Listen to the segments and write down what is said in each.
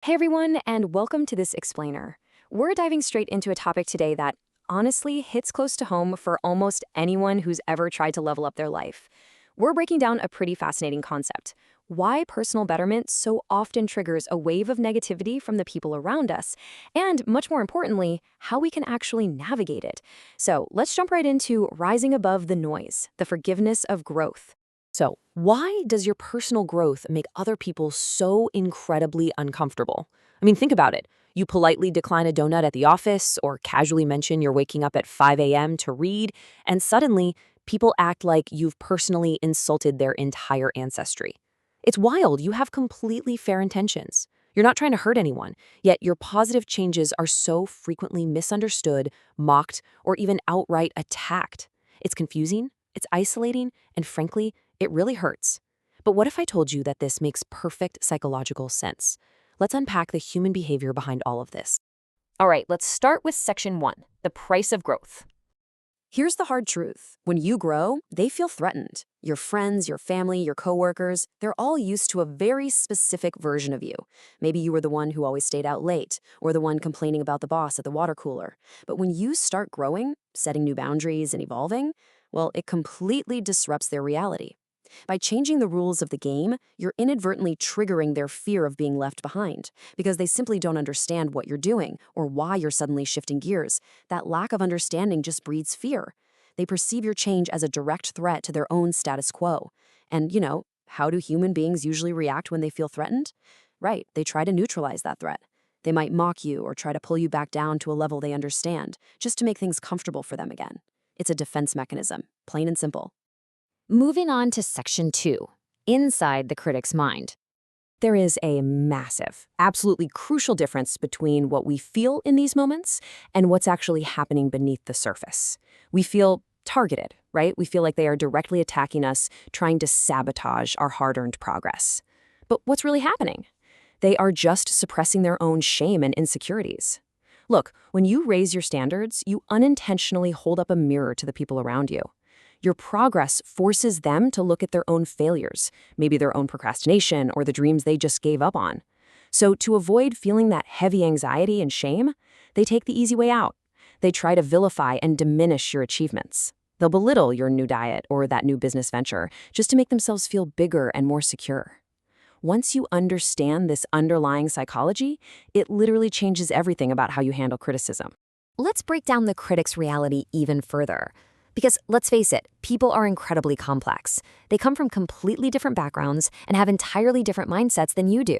Hey everyone, and welcome to this explainer. We're diving straight into a topic today that honestly hits close to home for almost anyone who's ever tried to level up their life. We're breaking down a pretty fascinating concept: why personal betterment so often triggers a wave of negativity from the people around us, and much more importantly, how we can actually navigate it. So let's jump right into rising above the noise, the forgiveness of growth. So, why does your personal growth make other people so incredibly uncomfortable? I mean, think about it. You politely decline a donut at the office or casually mention you're waking up at 5 a.m. to read, and suddenly people act like you've personally insulted their entire ancestry. It's wild. You have completely fair intentions. You're not trying to hurt anyone, yet your positive changes are so frequently misunderstood, mocked, or even outright attacked. It's confusing, it's isolating, and frankly, it really hurts. But what if I told you that this makes perfect psychological sense? Let's unpack the human behavior behind all of this. All right, let's start with section 1, the price of growth. Here's the hard truth. When you grow, they feel threatened. Your friends, your family, your coworkers, they're all used to a very specific version of you. Maybe you were the one who always stayed out late, or the one complaining about the boss at the water cooler. But when you start growing, setting new boundaries and evolving, well, it completely disrupts their reality. By changing the rules of the game, you're inadvertently triggering their fear of being left behind, because they simply don't understand what you're doing or why you're suddenly shifting gears. That lack of understanding just breeds fear. They perceive your change as a direct threat to their own status quo. And, how do human beings usually react when they feel threatened? Right, they try to neutralize that threat. They might mock you or try to pull you back down to a level they understand, just to make things comfortable for them again. It's a defense mechanism, plain and simple. Moving on to section 2, inside the critic's mind. There is a massive, absolutely crucial difference between what we feel in these moments and what's actually happening beneath the surface. We feel targeted, right? We feel like they are directly attacking us, trying to sabotage our hard-earned progress. But what's really happening? They are just suppressing their own shame and insecurities. Look, when you raise your standards, you unintentionally hold up a mirror to the people around you. Your progress forces them to look at their own failures, maybe their own procrastination or the dreams they just gave up on. So to avoid feeling that heavy anxiety and shame, they take the easy way out. They try to vilify and diminish your achievements. They'll belittle your new diet or that new business venture just to make themselves feel bigger and more secure. Once you understand this underlying psychology, it literally changes everything about how you handle criticism. Let's break down the critic's reality even further. Because let's face it, people are incredibly complex. They come from completely different backgrounds and have entirely different mindsets than you do.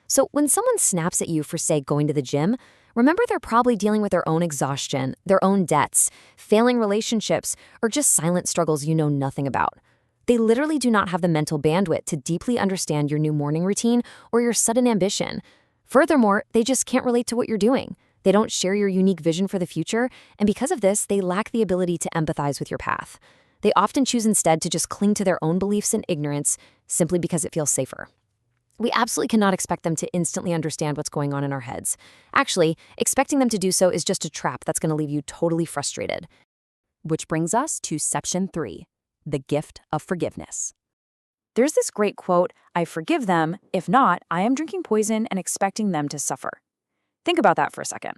So when someone snaps at you for, say, going to the gym, remember they're probably dealing with their own exhaustion, their own debts, failing relationships, or just silent struggles you know nothing about. They literally do not have the mental bandwidth to deeply understand your new morning routine or your sudden ambition. Furthermore, they just can't relate to what you're doing. They don't share your unique vision for the future, and because of this, they lack the ability to empathize with your path. They often choose instead to just cling to their own beliefs and ignorance simply because it feels safer. We absolutely cannot expect them to instantly understand what's going on in our heads. Actually, expecting them to do so is just a trap that's going to leave you totally frustrated. Which brings us to section 3, the gift of forgiveness. There's this great quote, "I forgive them. If not, I am drinking poison and expecting them to suffer." Think about that for a second.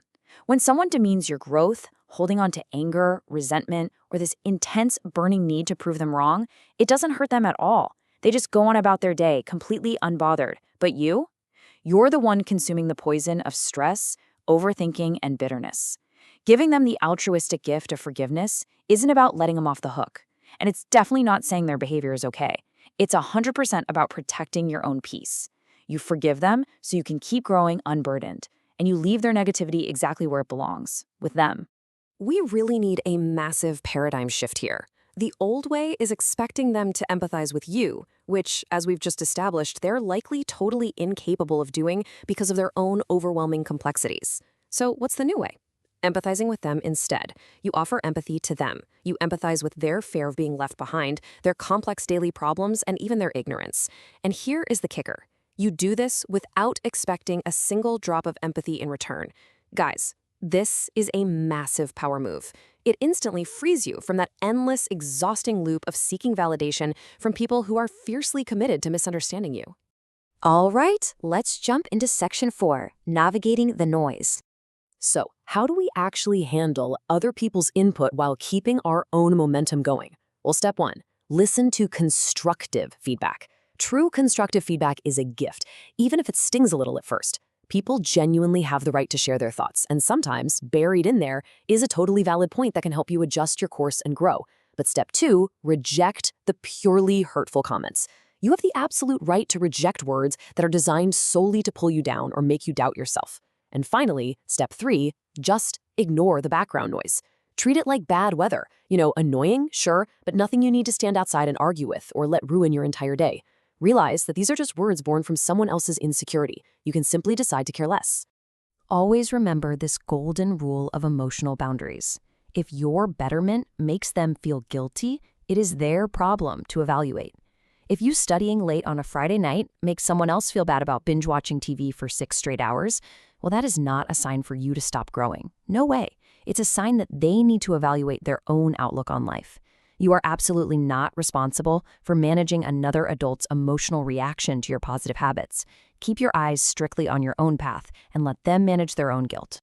When someone demeans your growth, holding on to anger, resentment, or this intense burning need to prove them wrong, it doesn't hurt them at all. They just go on about their day, completely unbothered. But you're the one consuming the poison of stress, overthinking, and bitterness. Giving them the altruistic gift of forgiveness isn't about letting them off the hook. And it's definitely not saying their behavior is okay. It's 100% about protecting your own peace. You forgive them so you can keep growing unburdened. And you leave their negativity exactly where it belongs, with them. We really need a massive paradigm shift here. The old way is expecting them to empathize with you, which, as we've just established, they're likely totally incapable of doing because of their own overwhelming complexities. So what's the new way? Empathizing with them instead. You offer empathy to them. You empathize with their fear of being left behind, their complex daily problems, and even their ignorance. And here is the kicker. You do this without expecting a single drop of empathy in return. Guys, this is a massive power move. It instantly frees you from that endless, exhausting loop of seeking validation from people who are fiercely committed to misunderstanding you. All right, let's jump into section 4, navigating the noise. So, how do we actually handle other people's input while keeping our own momentum going? Well, step 1, listen to constructive feedback. True constructive feedback is a gift, even if it stings a little at first. People genuinely have the right to share their thoughts, and sometimes, buried in there, is a totally valid point that can help you adjust your course and grow. But step 2, reject the purely hurtful comments. You have the absolute right to reject words that are designed solely to pull you down or make you doubt yourself. And finally, step 3, just ignore the background noise. Treat it like bad weather. Annoying, sure, but nothing you need to stand outside and argue with or let ruin your entire day. Realize that these are just words born from someone else's insecurity. You can simply decide to care less. Always remember this golden rule of emotional boundaries. If your betterment makes them feel guilty, it is their problem to evaluate. If you studying late on a Friday night makes someone else feel bad about binge watching TV for 6 straight hours, well, that is not a sign for you to stop growing. No way. It's a sign that they need to evaluate their own outlook on life. You are absolutely not responsible for managing another adult's emotional reaction to your positive habits. Keep your eyes strictly on your own path and let them manage their own guilt.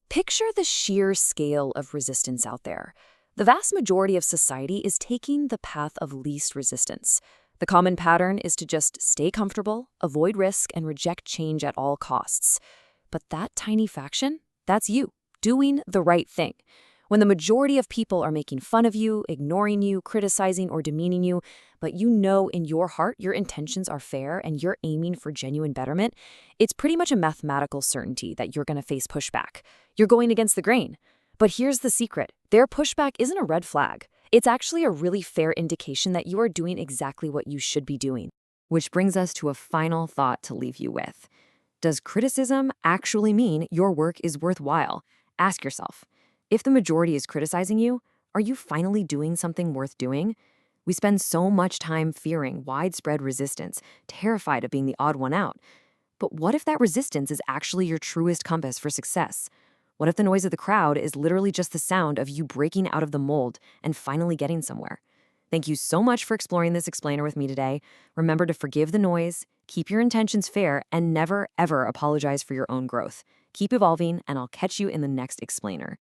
Picture the sheer scale of resistance out there. The vast majority of society is taking the path of least resistance. The common pattern is to just stay comfortable, avoid risk, and reject change at all costs. But that tiny faction, that's you, doing the right thing. When the majority of people are making fun of you, ignoring you, criticizing, or demeaning you, but you know in your heart your intentions are fair and you're aiming for genuine betterment, it's pretty much a mathematical certainty that you're going to face pushback. You're going against the grain. But here's the secret. Their pushback isn't a red flag. It's actually a really fair indication that you are doing exactly what you should be doing. Which brings us to a final thought to leave you with. Does criticism actually mean your work is worthwhile? Ask yourself. If the majority is criticizing you, are you finally doing something worth doing? We spend so much time fearing widespread resistance, terrified of being the odd one out. But what if that resistance is actually your truest compass for success? What if the noise of the crowd is literally just the sound of you breaking out of the mold and finally getting somewhere? Thank you so much for exploring this explainer with me today. Remember to forgive the noise, keep your intentions fair, and never, ever apologize for your own growth. Keep evolving, and I'll catch you in the next explainer.